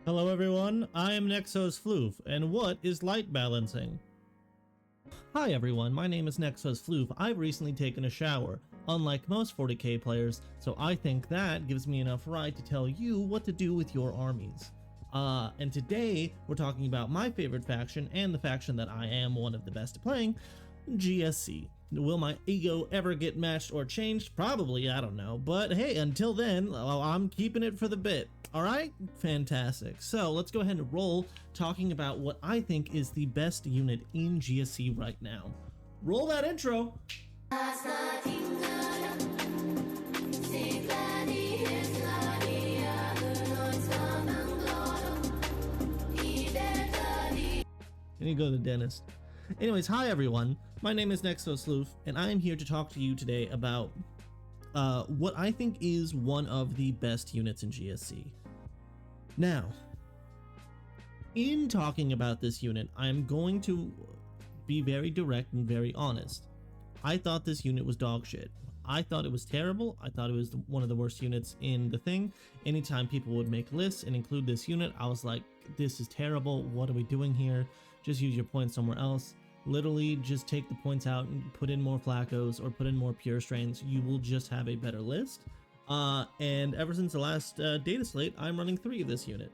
Hello everyone, I am Nexos Floof, and what is light balancing? Hi everyone, my name is Nexos Floof. I've recently taken a shower, unlike most 40k players, so I think that gives me enough right to tell you what to do with your armies. And today we're talking about my favorite faction and the faction that I am one of the best at playing, GSC. Will my ego ever get matched or changed? Probably, I don't know. But hey, until then, I'm keeping it for the bit. Alright? Fantastic. So let's go ahead and roll talking about what I think is the best unit in GSC right now. Roll that intro! I need to go to the dentist. Anyways, hi everyone, my name is Nexos Floof, and I am here to talk to you today about what I think is one of the best units in GSC. Now, in talking about this unit, I'm going to be very direct and very honest. I thought this unit was dog shit. I thought it was terrible. I thought it was one of the worst units in the thing. Anytime people would make lists and include this unit, I was like, this is terrible. What are we doing here? Just use your points somewhere else. Literally just take the points out and put in more Flacos or put in more pure strains. You will just have a better list. And ever since the last data slate, I'm running 3 of this unit.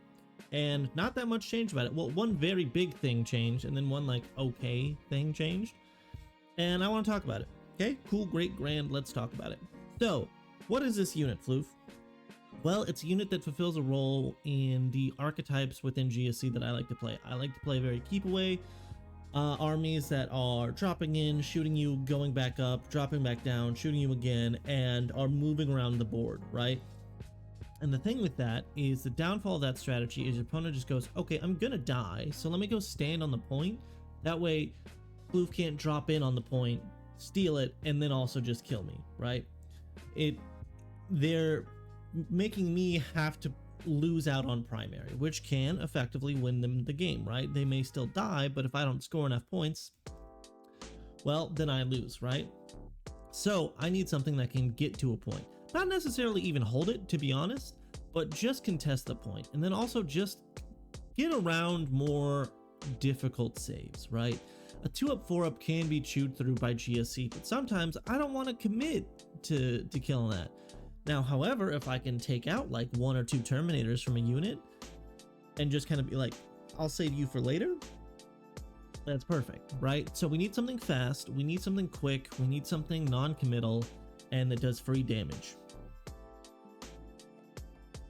And not that much changed about it. Well, one very big thing changed, and then one like okay thing changed. And I want to talk about it. Okay, cool, great, grand, let's talk about it. So, what is this unit, Floof? Well, it's a unit that fulfills a role in the archetypes within GSC that I like to play. I like to play very keep away armies that are dropping in, shooting you, going back up, dropping back down, shooting you again, and are moving around the board, right? And the thing with that is the downfall of that strategy is your opponent just goes, okay, I'm gonna die, so let me go stand on the point. That way, Floof can't drop in on the point, steal it, and then also just kill me, right? They're making me have to lose out on primary, which can effectively win them the game, right? They may still die, but if I don't score enough points, well, then I lose, right? So I need something that can get to a point. Not necessarily even hold it, to be honest, but just contest the point, and then also just get around more difficult saves, right? A 2-up, 4-up can be chewed through by GSC, but sometimes I don't want to commit to killing that. Now, however, if I can take out like 1 or 2 Terminators from a unit and just kind of be like, I'll save you for later, that's perfect, right? So we need something fast, we need something quick, we need something non-committal, and that does free damage.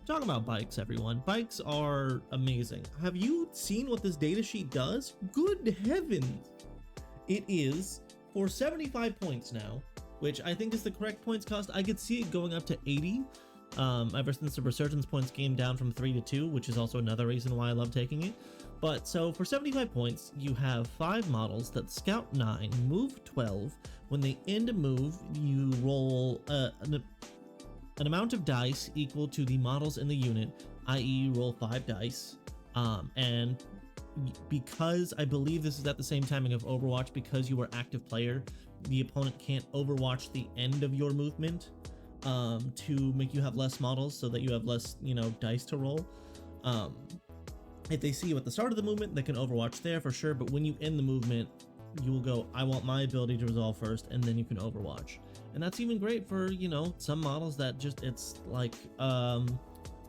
Talking about bikes, everyone. Bikes are amazing. Have you seen what this datasheet does? Good heavens! It is for 75 points now, which I think is the correct points cost. I could see it going up to 80 ever since the resurgence points came down from 3 to 2, which is also another reason why I love taking it. But so for 75 points, you have 5 models that scout 9, move 12. When they end a move, you roll an amount of dice equal to the models in the unit, i.e. you roll 5 dice. And because I believe this is at the same timing of Overwatch, because you are active player, the opponent can't overwatch the end of your movement to make you have less models so that you have less, dice to roll. If they see you at the start of the movement, they can overwatch there for sure, but when you end the movement, you will go, I want my ability to resolve first, and then you can overwatch. And that's even great for, some models that just, it's like a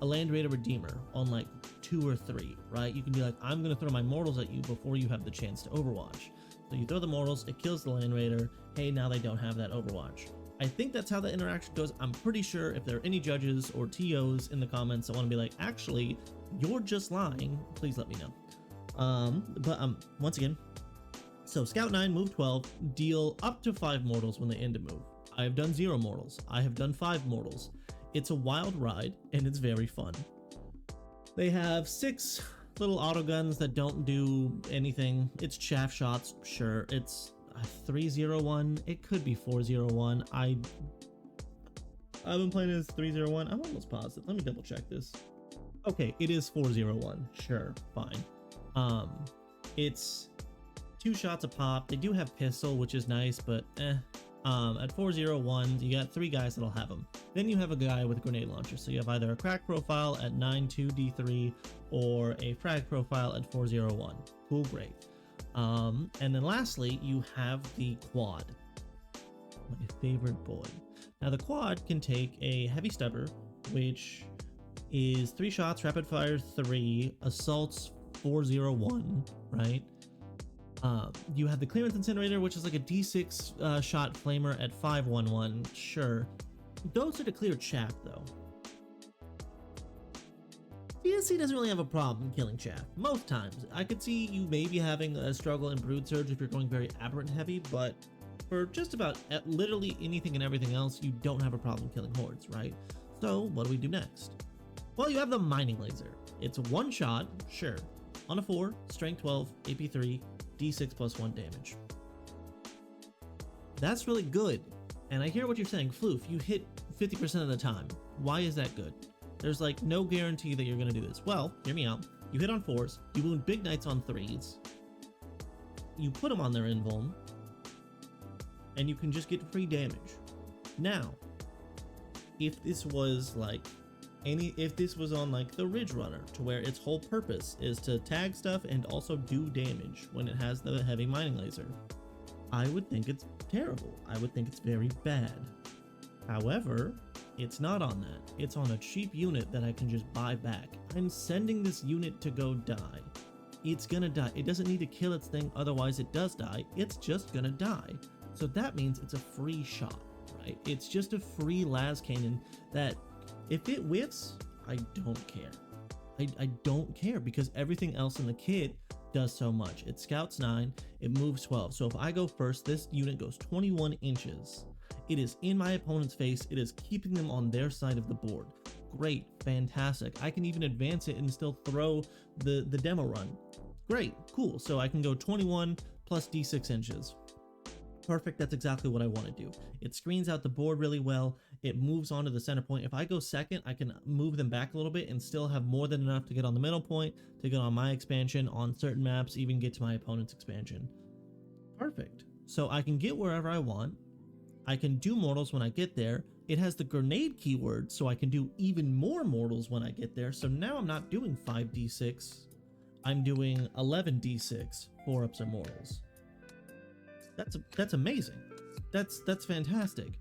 Land Raider Redeemer on like 2 or 3, right? You can be like, I'm gonna throw my mortals at you before you have the chance to overwatch. So you throw the mortals, it kills the Land Raider. Hey, now they don't have that overwatch. I think that's how the interaction goes. I'm pretty sure if there are any judges or TOs in the comments that want to be like, actually, you're just lying, please let me know. But once again, so Scout 9, move 12, deal up to 5 mortals when they end a move. I have done 0 mortals. I have done 5 mortals. It's a wild ride, and it's very fun. They have 6 little autoguns that don't do anything. It's chaff shots, sure. It's 301. It could be 401. I've been playing it as 301. I'm almost positive. Let me double check this. Okay, it is 401. Sure, fine. It's 2 shots a pop. They do have pistol, which is nice, but At 401, you got 3 guys that'll have them. Then you have a guy with a grenade launcher. So you have either a crack profile at 92D3 or a frag profile at 401. Cool, great. And then lastly, you have the quad. My favorite boy. Now the quad can take a heavy stubber, which is 3 shots, rapid fire 3, assaults 401, right? You have the clearance incinerator, which is like a D6 shot flamer at 511. Sure. Those are to clear chaff though. GSC doesn't really have a problem killing chaff. Most times. I could see you maybe having a struggle in Brood Surge if you're going very aberrant heavy, but for just about literally anything and everything else, you don't have a problem killing hordes, right? So what do we do next? Well, you have the mining laser. It's 1 shot, sure. On a 4, strength 12, AP 3, D6 plus 1 damage. That's really good. And I hear what you're saying, Floof, you hit 50% of the time. Why is that good? There's like no guarantee that you're gonna do this. Well, hear me out. You hit on 4s, you wound big knights on 3s, you put them on their invuln, and you can just get free damage. Now, if this was like if this was on like the Ridge Runner, to where its whole purpose is to tag stuff and also do damage when it has the heavy mining laser, I would think it's terrible. I would think it's very bad. However, it's not on that. It's on a cheap unit that I can just buy back. I'm sending this unit to go die. It's gonna die. It doesn't need to kill its thing, otherwise it does die. It's just gonna die. So that means it's a free shot, right? It's just a free las cannon that if it whiffs, I don't care. I don't care because everything else in the kit does so much. It scouts 9, it moves 12. So if I go first, this unit goes 21 inches. It is in my opponent's face. It is keeping them on their side of the board. Great, fantastic. I can even advance it and still throw the demo run. Great, cool. So I can go 21 plus D6 inches. Perfect, that's exactly what I want to do. It screens out the board really well. It moves on to the center point. If I go second, I can move them back a little bit and still have more than enough to get on the middle point, to get on my expansion, on certain maps, even get to my opponent's expansion. Perfect. So I can get wherever I want. I can do mortals when I get there. It has the grenade keyword, so I can do even more mortals when I get there. So now I'm not doing 5d6. I'm doing 11d6 4-ups or mortals. That's amazing. That's fantastic.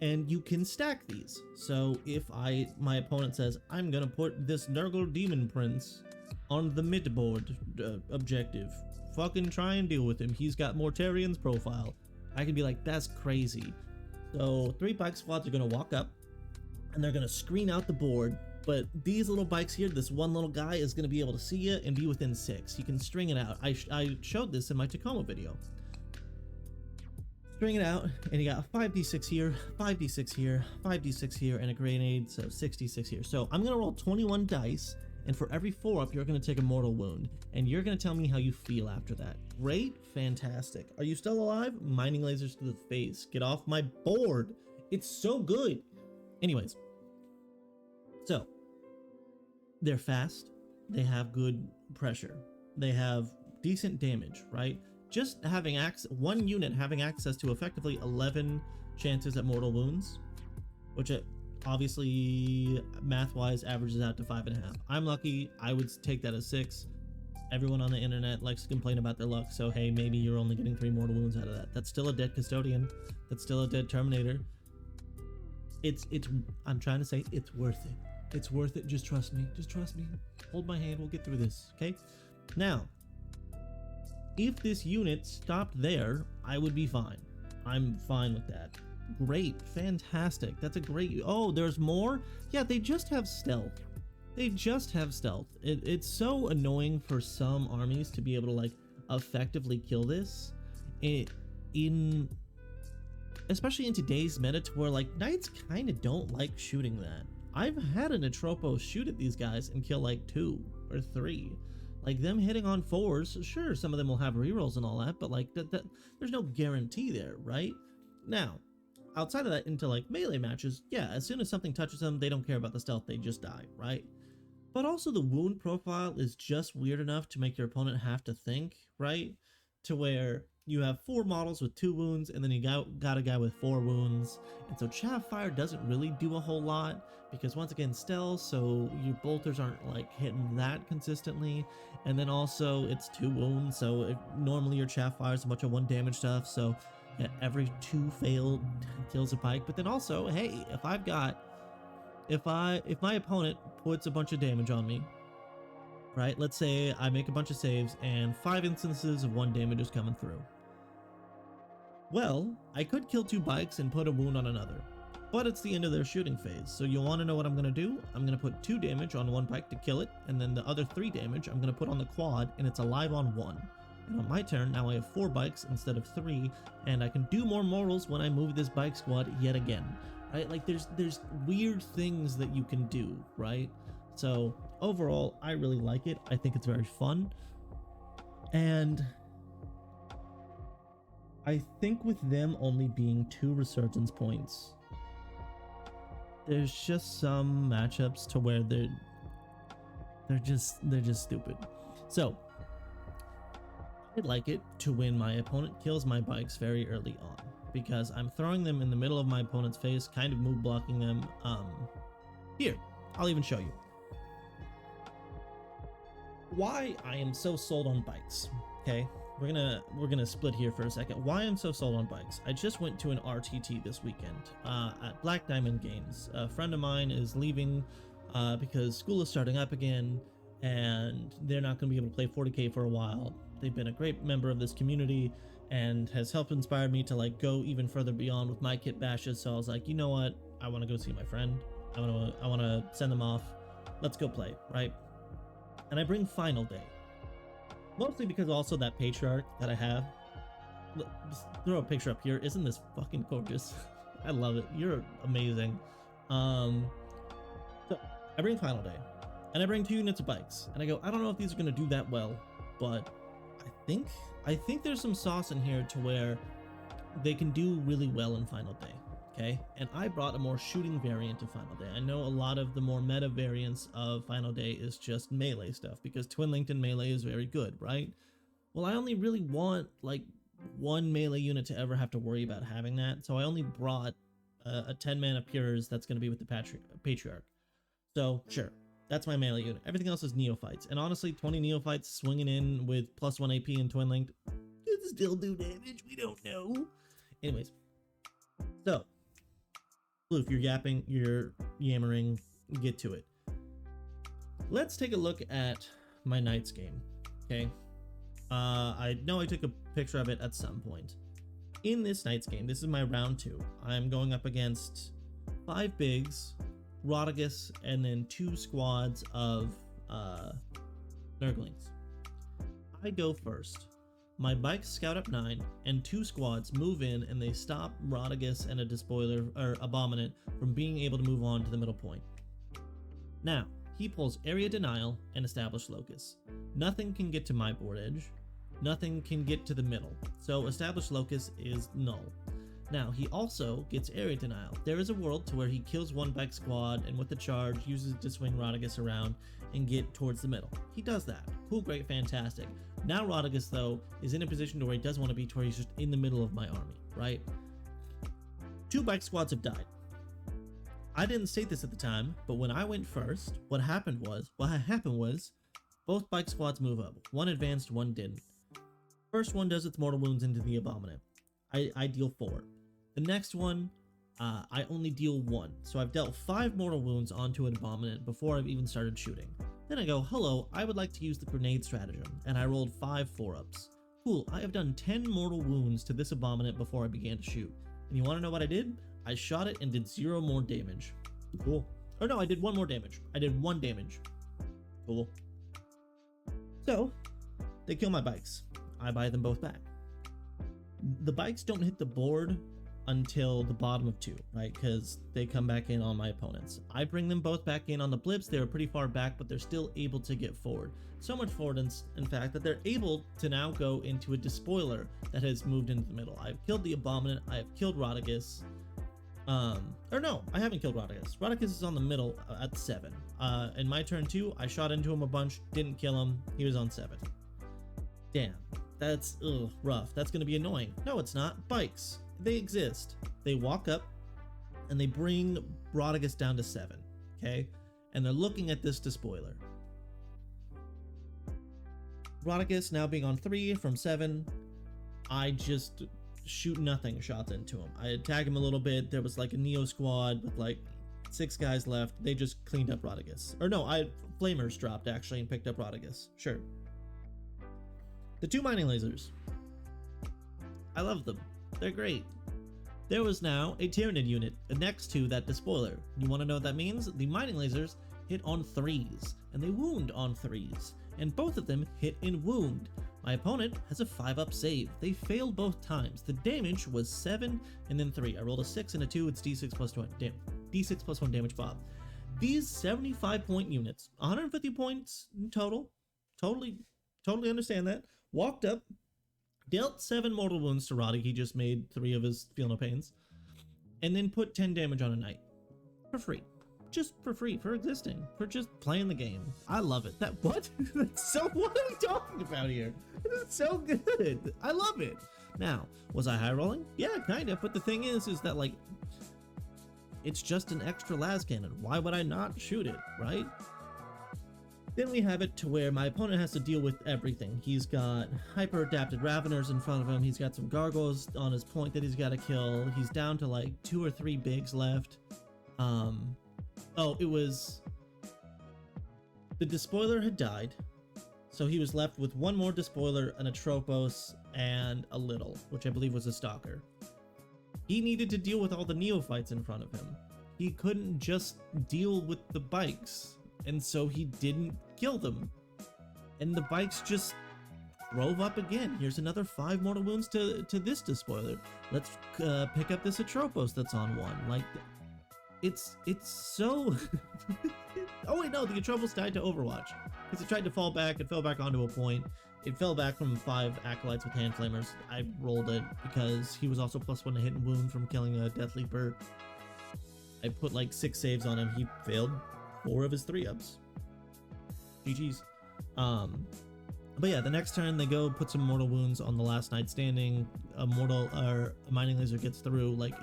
And you can stack these. So if my opponent says, I'm gonna put this Nurgle Demon Prince on the mid board objective, fucking try and deal with him. He's got Mortarian's profile. I can be like, that's crazy. So 3 bike squads are gonna walk up and they're gonna screen out the board. But these little bikes here, this one little guy is gonna be able to see you and be within 6. You can string it out. I showed this in my Tacoma video. String it out, and you got 5d6 here, 5d6 here, 5d6 here, and a grenade, so 66 here. So I'm gonna roll 21 dice, and for every 4-up, you're gonna take a mortal wound, and you're gonna tell me how you feel after that. Great, fantastic. Are you still alive? Mining lasers to the face. Get off my board. It's so good. Anyways, so they're fast. They have good pressure. They have decent damage, right? Just having one unit having access to effectively 11 chances at mortal wounds, which it obviously math-wise averages out to 5.5. I'm lucky. I would take that as 6. Everyone on the internet likes to complain about their luck, so hey, maybe you're only getting 3 mortal wounds out of that. That's still a dead custodian. That's still a dead terminator. I'm trying to say it's worth it. It's worth it. Just trust me. Just trust me. Hold my hand. We'll get through this. Okay. Now, if this unit stopped there, I would be fine. I'm fine with that. Great, fantastic. That's a great. Oh, there's more? Yeah, they just have stealth. They just have stealth. It's so annoying for some armies to be able to like effectively kill this. Especially in today's meta, to where like knights kind of don't like shooting that. I've had an Atropo shoot at these guys and kill like 2 or 3. Like them hitting on 4s, sure, some of them will have rerolls and all that, but like there's no guarantee there, right? Now, outside of that, into like melee matches, yeah, as soon as something touches them, they don't care about the stealth, they just die, right? But also the wound profile is just weird enough to make your opponent have to think, right? To where you have 4 models with 2 wounds, and then you got a guy with 4 wounds. And so chaff fire doesn't really do a whole lot because once again stealth, so your bolters aren't like hitting that consistently. And then also it's 2 wounds, so normally your chaff fire is a bunch of 1 damage stuff, so yeah, every 2 failed kills a pike. But then also, hey, if my opponent puts a bunch of damage on me, right? Let's say I make a bunch of saves and 5 instances of 1 damage is coming through. Well, I could kill 2 bikes and put a wound on another, but it's the end of their shooting phase. So you want to know what I'm going to do? I'm going to put 2 damage on 1 bike to kill it, and then the other 3 damage I'm going to put on the quad, and it's alive on 1. And on my turn, now I have 4 bikes instead of 3, and I can do more mortals when I move this bike squad yet again, right? Like there's weird things that you can do, right? So overall, I really like it. I think it's very fun. And I think with them only being 2 resurgence points, there's just some matchups to where they're just stupid. So I'd like it to when my opponent kills my bikes very early on, because I'm throwing them in the middle of my opponent's face, kind of move blocking them. Here, I'll even show you why I am so sold on bikes. Okay, we're gonna split here for a second. Why I'm so sold on bikes? I just went to an RTT this weekend at Black Diamond Games. A friend of mine is leaving because school is starting up again, and they're not going to be able to play 40k for a while. They've been a great member of this community and has helped inspire me to like go even further beyond with my kit bashes. So I was like, you know what? I want to go see my friend. I want to send them off. Let's go play, right? And I bring Final Day, mostly because also that patriarch that I have. Just throw a picture up here. Isn't this fucking gorgeous? I love it. You're amazing. So I bring Final Day, and I bring 2 units of bikes, and I go, I don't know if these are going to do that well, but I think there's some sauce in here to where they can do really well in Final Day. Okay, and I brought a more shooting variant of Final Day. I know a lot of the more meta variants of Final Day is just melee stuff because Twin Linked and melee is very good, right? Well, I only really want like 1 melee unit to ever have to worry about having that, so I only brought a 10 mana Pures that's going to be with the Patriarch. So sure, that's my melee unit. Everything else is Neophytes, and honestly 20 Neophytes swinging in with +1 AP and Twin Linked could still do damage. We don't know. Anyways, so if you're yapping, you're yammering, get to it. Let's take a look at my Knights game. Okay, I know I took a picture of it at some point. In this Knights game, this is my round 2. I'm going up against 5 bigs, Rodigus, and then 2 squads of Nurglings. I go first. My bikes scout up 9, and 2 squads move in, and they stop Rodigus and a Despoiler or Abominant from being able to move on to the middle point. Now, he pulls Area Denial and Established Locus. Nothing can get to my board edge. Nothing can get to the middle. So Established Locus is null. Now, he also gets Area Denial. There is a world to where he kills 1 bike squad and with the charge uses it to swing Rodigus around and get towards the middle. He does that. Cool, great, fantastic. Now Rodigus, though, is in a position to where he doesn't want to be, to where he's just in the middle of my army, right? 2 bike squads have died. I didn't state this at the time, but when I went first, what happened was both bike squads move up. 1 advanced, 1 didn't. First one does its mortal wounds into the Abominant. I deal 4. The next one, I only deal 1. So I've dealt 5 mortal wounds onto an Abominant before I've even started shooting. Then I go, hello, I would like to use the grenade stratagem, and I rolled 5 4-ups. Cool, I have done 10 mortal wounds to this Abominant before I began to shoot. And you want to know what I did? I shot it and did 0 more damage. Cool. Or no, I did 1 more damage. I did 1 damage. Cool. So, they kill my bikes. I buy them both back. The bikes don't hit the board until the bottom of 2, right? Because they come back in on my opponents. I bring them both back in on the blips. They were pretty far back, but they're still able to get forward. So much forward, in fact, that they're able to now go into a Despoiler that has moved into the middle. I've killed the Abominant. I have killed Rodigus. Or no, I haven't killed Rodigus. Rodigus is on the middle at 7. In my turn 2, I shot into him a bunch, didn't kill him. He was on 7. Damn. That's rough. That's going to be annoying. No, it's not. Bikes, they exist. They walk up and they bring Broadicus down to 7, okay? And they're looking at this despoiler. Broadicus now being on 3 from 7, I just shoot nothing shots into him. I attack him a little bit. There was like a Neo squad with like 6 guys left. They just cleaned up Broadicus. Or no, Flamers dropped actually and picked up Broadicus. Sure. The 2 mining lasers. I love them. They're great. There was now a Tyranid unit next to that despoiler. You want to know what that means? The mining lasers hit on 3s, and they wound on 3s, and both of them hit in wound. My opponent has a 5-up save. They failed both times. The damage was 7 and then 3. I rolled a 6 and a 2. It's d6 plus 1 d6 plus 1 damage Bob. These 75-point units, 150 points in total, totally understand that, walked up, dealt 7 mortal wounds to Roddy. He just made 3 of his Feel No Pains, and then put 10 damage on a knight for free. Just for free, for existing, for just playing the game. I love it. What are we talking about here? It's so good. I love it. Now, was I high rolling? Yeah, kind of. But the thing is that like, it's just an extra las cannon. Why would I not shoot it, right? Then we have it to where my opponent has to deal with everything. He's got hyper adapted Raveners in front of him. He's got some gargoyles on his point that he's got to kill. He's down to like 2 or 3 bigs left. Oh, it was the despoiler had died, so he was left with 1 more despoiler, an Atropos, and a little, which I believe was a stalker. He needed to deal with all the neophytes in front of him. He couldn't just deal with the bikes, and so he didn't kill them. And the bikes just drove up again. Here's another 5 mortal wounds to this despoiler. Let's pick up this Atropos that's on 1. Like, it's so... Oh wait, no, the Atropos died to Overwatch because it tried to fall back. It fell back onto a point. It fell back from 5 acolytes with hand flamers. I rolled it because he was also +1 to hit and wound from killing a Death Leaper. I put like 6 saves on him. He failed 4 of his 3-ups. GG's. But yeah, the next turn they go put some mortal wounds on the last knight standing. A mining laser gets through. Like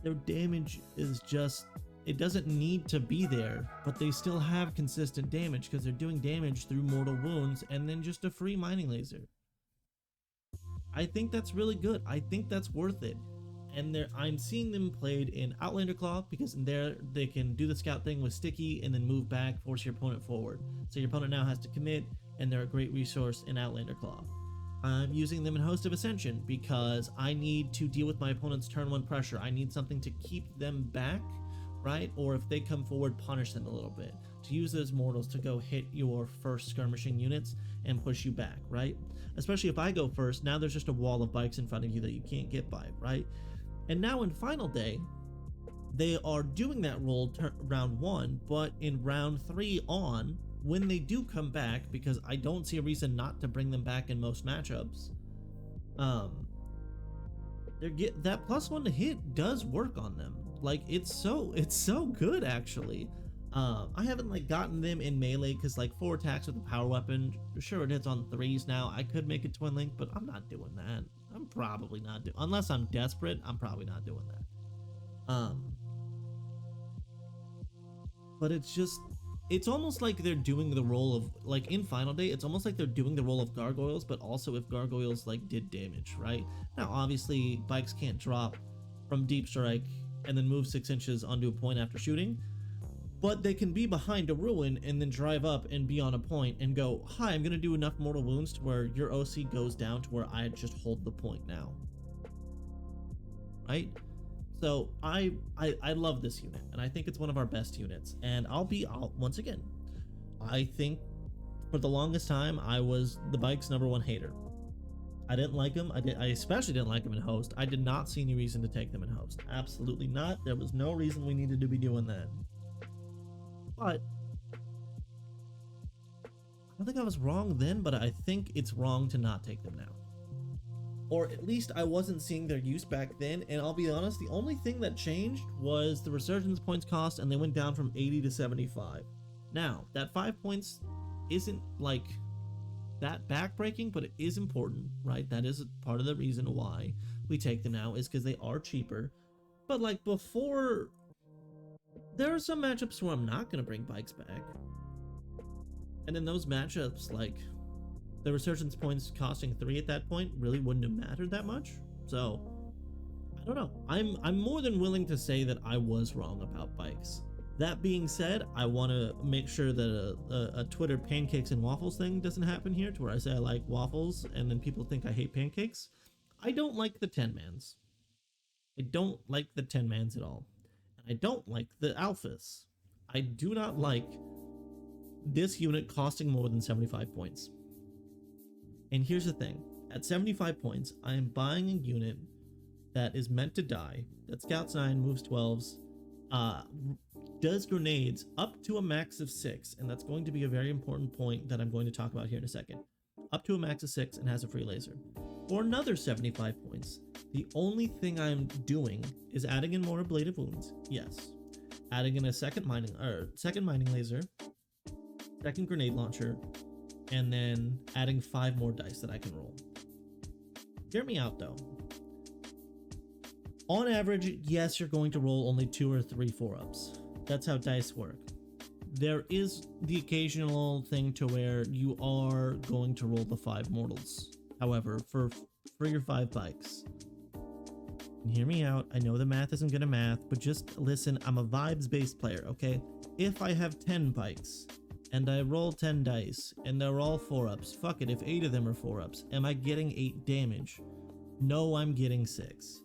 their damage is just, it doesn't need to be there, but they still have consistent damage because they're doing damage through mortal wounds and then just a free mining laser. I think that's really good. I think that's worth it. And I'm seeing them played in Outlander Claw because in there they can do the scout thing with sticky and then move back, force your opponent forward. So your opponent now has to commit, and they're a great resource in Outlander Claw. I'm using them in Host of Ascension because I need to deal with my opponent's turn 1 pressure. I need something to keep them back, right? Or if they come forward, punish them a little bit. To use those mortals to go hit your first skirmishing units and push you back, right? Especially if I go first, now there's just a wall of bikes in front of you that you can't get by, right? And now in Final Day, they are doing that roll round 1, but in round 3 on, when they do come back, because I don't see a reason not to bring them back in most matchups, that +1 to hit does work on them. Like it's so good actually. I haven't like gotten them in melee because like 4 attacks with a power weapon, sure it hits on 3s now. I could make it twin link, but I'm not doing that. I'm probably not doing, unless I'm desperate, I'm probably not doing that. But it's almost like they're doing the role of, like in Final Day, it's almost like they're doing the role of gargoyles, but also if gargoyles like did damage, right? Now obviously bikes can't drop from deep strike and then move 6 inches onto a point after shooting, but they can be behind a ruin and then drive up and be on a point and go, hi, I'm gonna do enough mortal wounds to where your OC goes down to where I just hold the point now, right? So I love this unit, and I think it's one of our best units. And once again, I think for the longest time I was the bike's #1 hater. I didn't like them. I especially didn't like them in Host. I did not see any reason to take them in Host. Absolutely not. There was no reason we needed to be doing that. But I don't think I was wrong then, but I think it's wrong to not take them now. Or at least I wasn't seeing their use back then, and I'll be honest, the only thing that changed was the resurgence points cost, and they went down from 80 to 75. Now, that 5 points isn't like that backbreaking, but it is important, right? That is part of the reason why we take them now, is because they are cheaper. But like before, there are some matchups where I'm not going to bring bikes back. And in those matchups, like the resurgence points costing 3 at that point really wouldn't have mattered that much. So I don't know. I'm more than willing to say that I was wrong about bikes. That being said, I want to make sure that a Twitter pancakes and waffles thing doesn't happen here, to where I say I like waffles and then people think I hate pancakes. I don't like the 10-mans. I don't like the 10-mans at all. And I don't like the alphas. I do not like this unit costing more than 75 points. And here's the thing. At 75 points, I am buying a unit that is meant to die, that scouts 9, moves 12s, does grenades up to a max of 6, and that's going to be a very important point that I'm going to talk about here in a second. Up to a max of 6 and has a free laser. For another 75 points, the only thing I'm doing is adding in more ablative wounds, yes. Adding in a second mining laser, second grenade launcher, and then adding 5 more dice that I can roll. Hear me out though. On average, yes, you're going to roll only 2 or 3 4-ups. That's how dice work. There is the occasional thing to where you are going to roll the 5 mortals. However, for your 5 bikes, and hear me out, I know the math isn't gonna math, but just listen, I'm a vibes-based player, okay? If I have 10 bikes, and I roll 10 dice, and they're all 4-ups, fuck it, if 8 of them are 4-ups, am I getting 8 damage? No, I'm getting 6.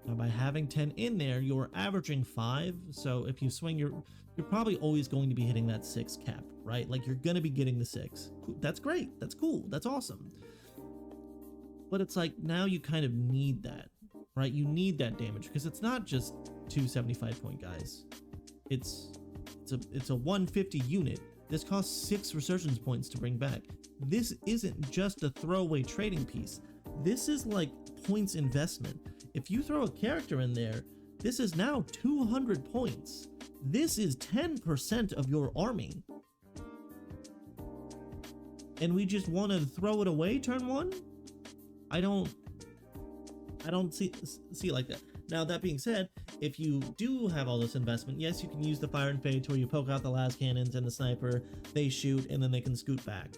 Now by having 10 in there, you're averaging 5, so if you swing, you're probably always going to be hitting that 6 cap, right? Like you're gonna be getting the 6. That's great, that's cool, that's awesome. But it's like, now you kind of need that, right? You need that damage, because it's not just 2 75-point guys. It's a 150 unit. This costs 6 resurgence points to bring back. This isn't just a throwaway trading piece. This is like points investment. If you throw a character in there, this is now 200 points. This is 10% of your army. And we just want to throw it away turn 1? I don't see it like that. Now, that being said, if you do have all this investment, yes, you can use the fire and fade to where you poke out the last cannons and the sniper, they shoot, and then they can scoot back.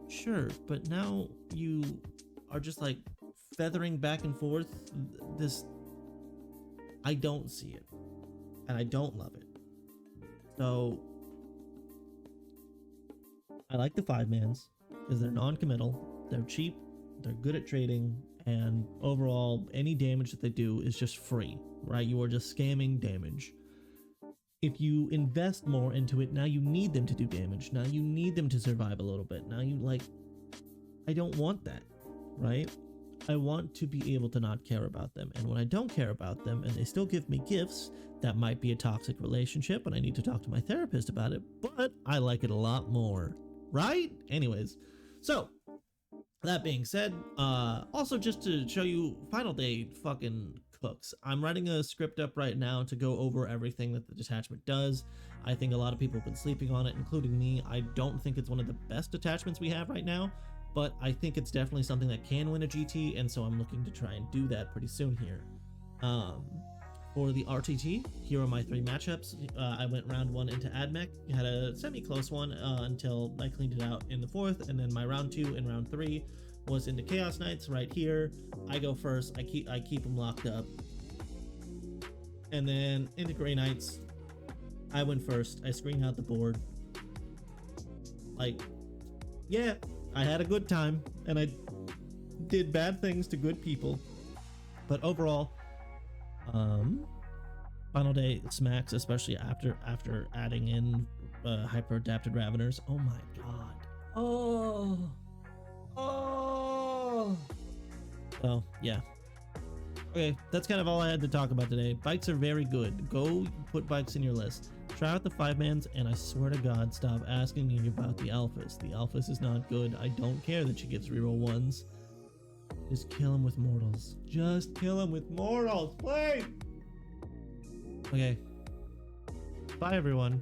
Sure, but now you are just like feathering back and forth. This, I don't see it, and I don't love it. So I like the 5-mans because they're non-committal, they're cheap, they're good at trading, and overall any damage that they do is just free, right? You are just scamming damage. If you invest more into it, now you need them to do damage, now you need them to survive a little bit, now you like, I don't want that, right? I want to be able to not care about them, and when I don't care about them and they still give me gifts, that might be a toxic relationship and I need to talk to my therapist about it, but I like it a lot more, right? Anyways, so that being said, also just to show you, final day fucking cooks. I'm writing a script up right now to go over everything that the detachment does. I think a lot of people have been sleeping on it, including me. I don't think it's one of the best detachments we have right now, but I think it's definitely something that can win a GT, and so I'm looking to try and do that pretty soon here. For the RTT, here are my 3 matchups. I went round 1 into AdMech, had a semi-close one until I cleaned it out in the 4th, and then my round 2 and round 3 was into Chaos Knights right here. I go first, I keep them locked up. And then into Grey Knights, I went first, I screened out the board. Like, yeah, I had a good time, and I did bad things to good people. But overall, final day smacks, especially after adding in hyper adapted Raveners. Oh my god. Oh yeah. Okay, that's kind of all I had to talk about today. Bikes are very good. Go put bikes in your list. Try out the 5-mans, and I swear to god, stop asking me about the alphas. The alphas is not good. I don't care that she gives reroll 1s. Just kill him with mortals. Just kill him with mortals, please! Okay. Bye, everyone.